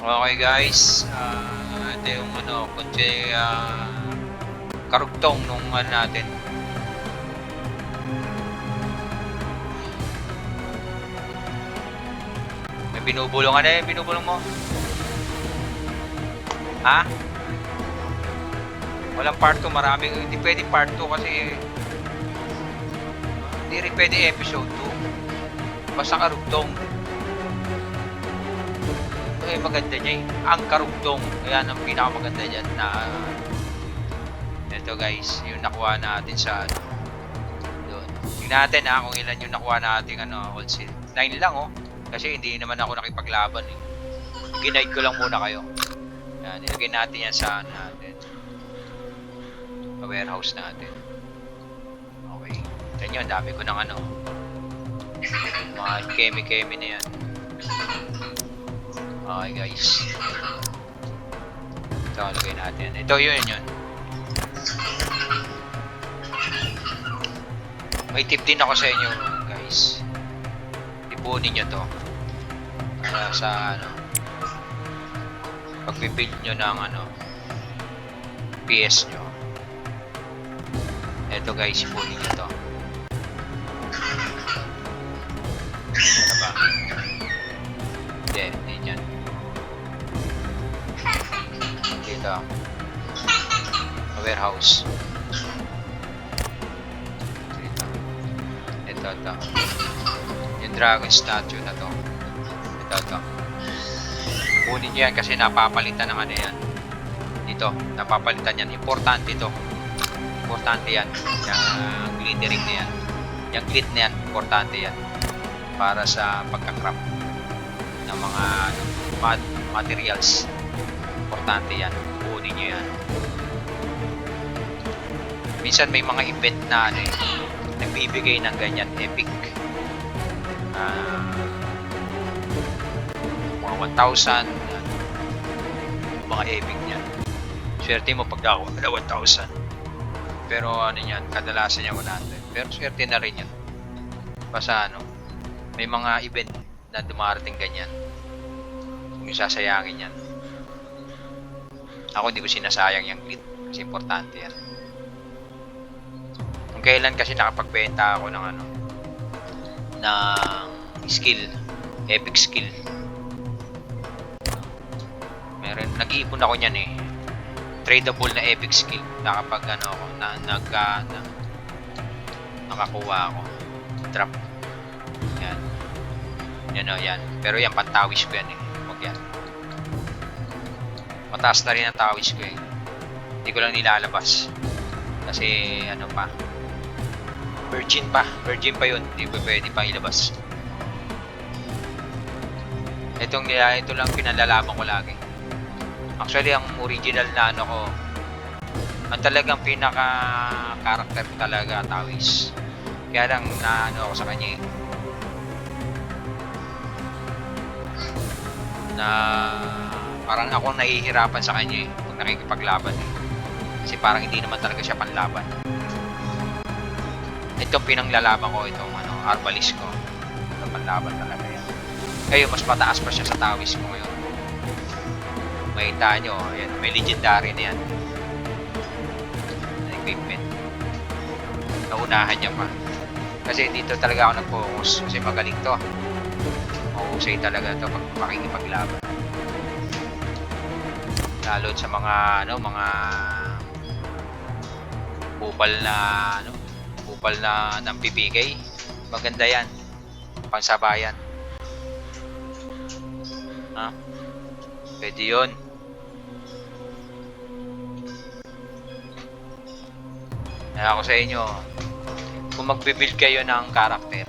Okay guys, ito yung kunti karugtong nung natin. May binubulong binubulong mo? Ha? Walang part 2, marami, hindi pwede part 2 kasi hindi rin pwede episode 2. Basta karugtong. Maganda niya ang karugtong. Ayan ang pinakamaganda dyan na ito guys, yung nakuha natin sa doon. Tingnan natin kung ilan yung nakuha natin all seal. 9 lang kasi hindi naman ako nakipaglaban Ginaid ko lang muna kayo. Ayan, ilagay natin yan sa natin. Sa warehouse natin. Okay. Ito nyo, dami ko ng mga kemi-kemi na yan. Okay guys, ito lagay natin. Ito yun. May tip din ako sa inyo guys. Ipunin nyo to para sa pag-build nyo ng PS nyo. Ito guys, ipunin nyo to. Ano ba? Hindi yan. Dito warehouse dito. Ito yung dragon statue na to. Ito kunin nyo yan kasi napapalitan ng yan dito. Napapalitan yan. Importante ito. Importante yan. Yung glittering na yan. Yung glit na yan. Importante yan para sa pagkakrap ng mga materials. Importante yan. Kunin nyo yan. Minsan may mga event na nagbibigay ng ganyan epic. Mga 1,000 mga epic niyan. Swerte mo pag nakuha na 1,000. Pero yan, kadalasan niya 100. Pero swerte na rin yan. Basta may mga event na dumarating ganyan. Kung sasayangin yan. Ako hindi ko sinasayang yung glit kasi importante yan. Kung kailan kasi nakapagbenta ako ng ng skill, epic skill. Meron, nag-iipon ako niyan tradable na epic skill na kapag ako nakakuha ako drop yan. Pero yan pantawis ko yan wag yan. Mataas na rin ang tawis ko hindi ko lang nilalabas kasi virgin pa yun, hindi pa pwede pang ilabas. Ito lang pinalalaman ko lagi. Actually ang original na ko ang talagang pinaka character talaga tawis, kaya lang na ako sa kanya na parang ako nahihirapan sa kanya pag nakikipaglaban kasi parang hindi naman talaga siya panlaban. Itong pinanglalaban ko, itong arbalist ko, ito panlaban talaga yan. Ngayon mas mataas pa siya sa tawis ko ngayon. Makita nyo, yan, may legendary na yan na equipment. Naunahan niya pa kasi dito talaga ako nag-focus kasi magaling to. Mahusay talaga to pag makikipaglaban, lalo sa mga mga upal na nang bibigay. Maganda yan pangsabayan. Pwede yun. Kaya ako sa inyo, kung magbibuild kayo ng character,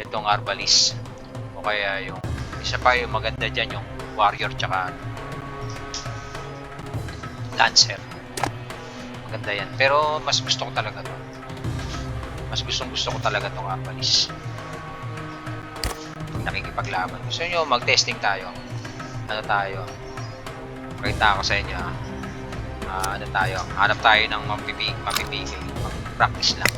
itong arbalist o kaya yung isa pa yung maganda dyan, yung warrior tsaka lancer, maganda yan. Pero mas gusto ko talaga to, gusto ko talaga tong arbalist nakikipaglaban. Gusto nyo mag-testing tayo? Pakita ko sa inyo hanap tayo ng mapipigay, practice lang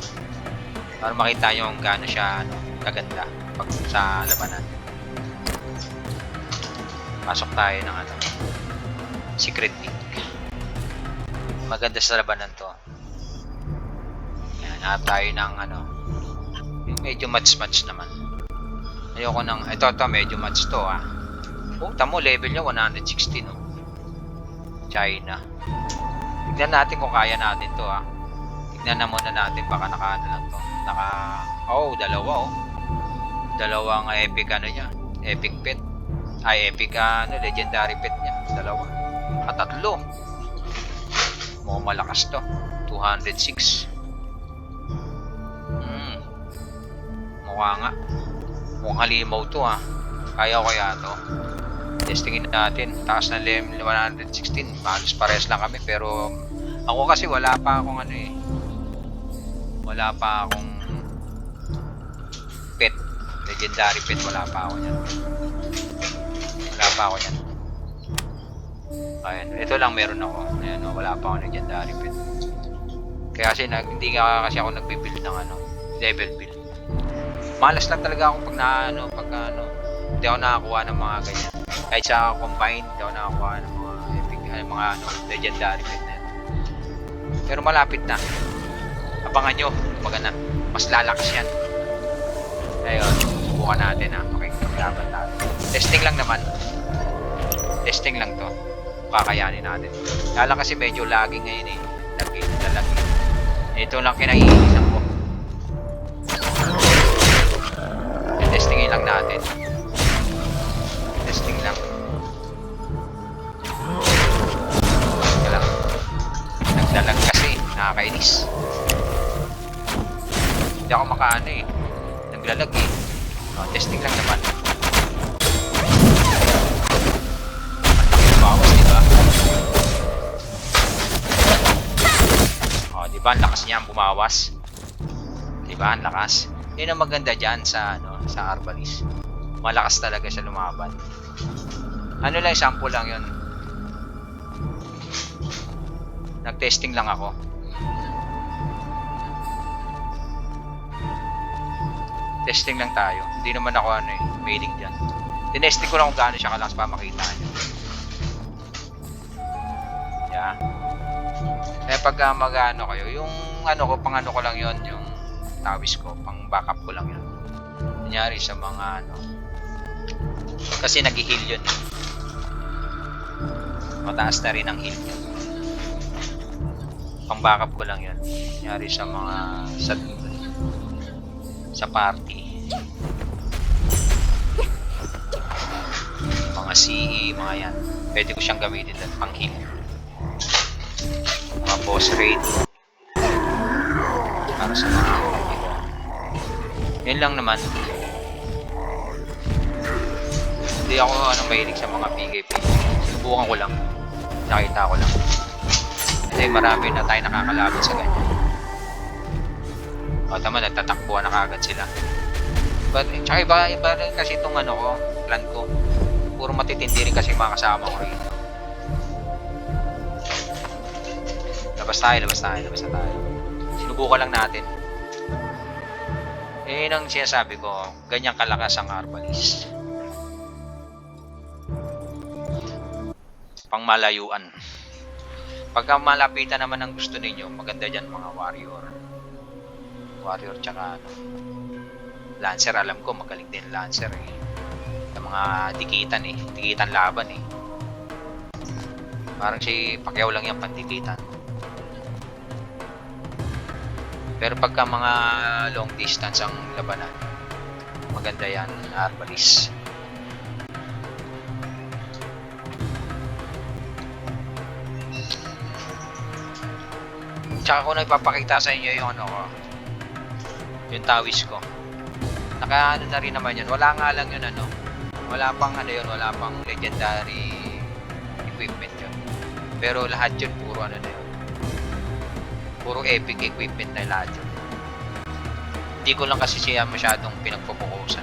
para makita nyo kung gaano siya kaganda pag sa labanan. Pasok tayo ng ano, secret peak. Maganda sa labanan to. Yan, hanap tayo ng ano, yung medyo match naman. Ayoko ng, ito medyo match to ah. Oh, tamo level niya 116 no. China. Tignan natin kung kaya natin to ah. Tignan na muna natin, baka naka ano lang to. Dalawa oh. Dalawang epic ano niya, epic pet. Ay, epic legendary pet niya. Dalawa. Tatlo. Mukhang malakas to. 206. Mukha nga. Mukhang halimaw to ha. Kaya ko kaya to. Testingin natin. Taas na level 116. Halos pares lang kami. Pero ako kasi wala pa akong ano eh. Wala pa akong pet. Legendary pet. Wala pa ako yan. Wala pa ako yan. Ayan. Ito lang meron ako. Ayan, wala pa ako legendary pet. Kaya kasi hindi nga kasi ako nagbi-build ng ano, level build. Malas lang talaga ako pag hindi ako nakakuha ng mga ganyan. Kahit sa combine, hindi ako nakakuha ng mga epic, mga legendary pet na yan. Pero malapit na. Abangan nyo, maganda. Mas lalakas yan. Ayun, subukan natin ha. Okay, laban natin. Testing lang naman. Testing lang to. Kakayanin natin. Lala kasi medyo lagging ngayon eh. Lagi. Ito lang kinaiinisan ko. Testingin lang natin. Testing lang. Ito lang. Nagdalag kasi. Nakakainis. Hindi ako makaano eh. Naglalag eh. Testing lang naman. Bawas, diba? Diba? Ang lakas niya bumawas. Diba? Ang lakas. Yun ang maganda dyan sa, sa Arbalist. Malakas talaga siya lumaban. Ano lang, sample lang yun. Nag-testing lang ako. Testing lang tayo. Hindi naman ako mailing dyan. Tinesting ko lang kung gaano siya kalakas para makita nyo. Yeah. Kaya pag mag-ano kayo, yung pang ko lang yon, yung tawis ko, pang backup ko lang yun. Kunyari sa mga kasi nag-heal yun. Mataas na rin ang heal yun. Pang backup ko lang yun. Kunyari sa mga sa party. Mga CE, mga yan. Pwede ko siyang gamitin at pang heal. Mga boss raid. Para sa mga yan lang naman. Hindi ako mahilig sa mga PvP. Sinubukan ko lang. Nakita ko lang. Kasi marami na tayo nakakalaban sa ganyan. Tama, nagtatakbuhan na kagad sila. But, tsaka iba rin kasi itong plan ko. Puro matitindi rin kasi mga kasama ko rito. Labas tayo. Sinubukan lang natin. Yun ang sinasabi ko, ganyang kalakas ang Arbalist. Pangmalayuan. Pagka malapitan naman ang gusto ninyo, maganda dyan mga warrior tsaka Lancer. Alam ko magaling din Lancer eh. Sa mga dikitan laban eh. Parang si Pacquiao lang yung pandikitan. Pero pagka mga long distance ang labanan, maganda yan, Arbalist. Tsaka ko nagpapakita sa inyo yung yung tawis ko. Na rin naman yun. Wala nga lang yun wala pang wala pang legendary equipment yun. Pero lahat yun puro na yun. Puro epic equipment na lahat yun. Hindi ko lang kasi siya masyadong pinagpupukusan.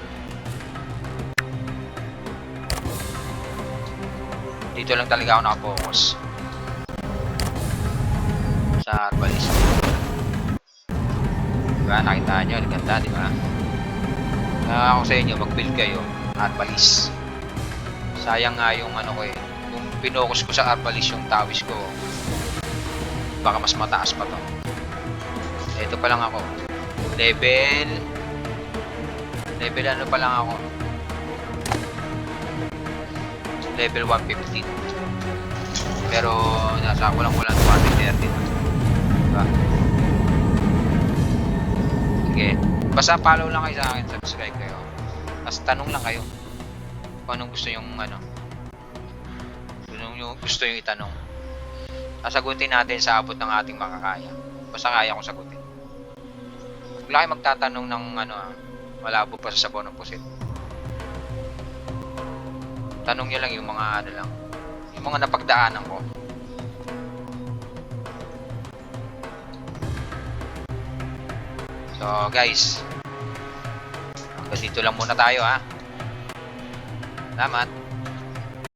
Dito lang talaga ako nakapokus sa Arbalist. Diba? Nakita nyo, ganda, diba? Ako sa inyo, mag-build kayo Arbalist. Sayang nga yung ano ko eh. Kung pinokus ko sa Arbalist yung tawis ko, baka mas mataas pa to. Ito pa lang ako. Level ano pa lang ako. Level 115. Pero nasa ako lang walang 230. Diba? Sige. Basta follow lang kayo sa akin, subscribe kayo. Tapos tanong lang kayo kung anong gusto yung ano. Yung gusto yung itanong. Sasagutin natin sa abot ng ating makakaya. Basta kaya kong sagutin. Huwag lang kayo magtatanong ng ano malabo pa sa sabaw ng pusit. Tanong nyo lang yung mga ano lang. Yung mga napagdaanan ko. So guys, hanggang dito lang muna tayo ha. Salamat.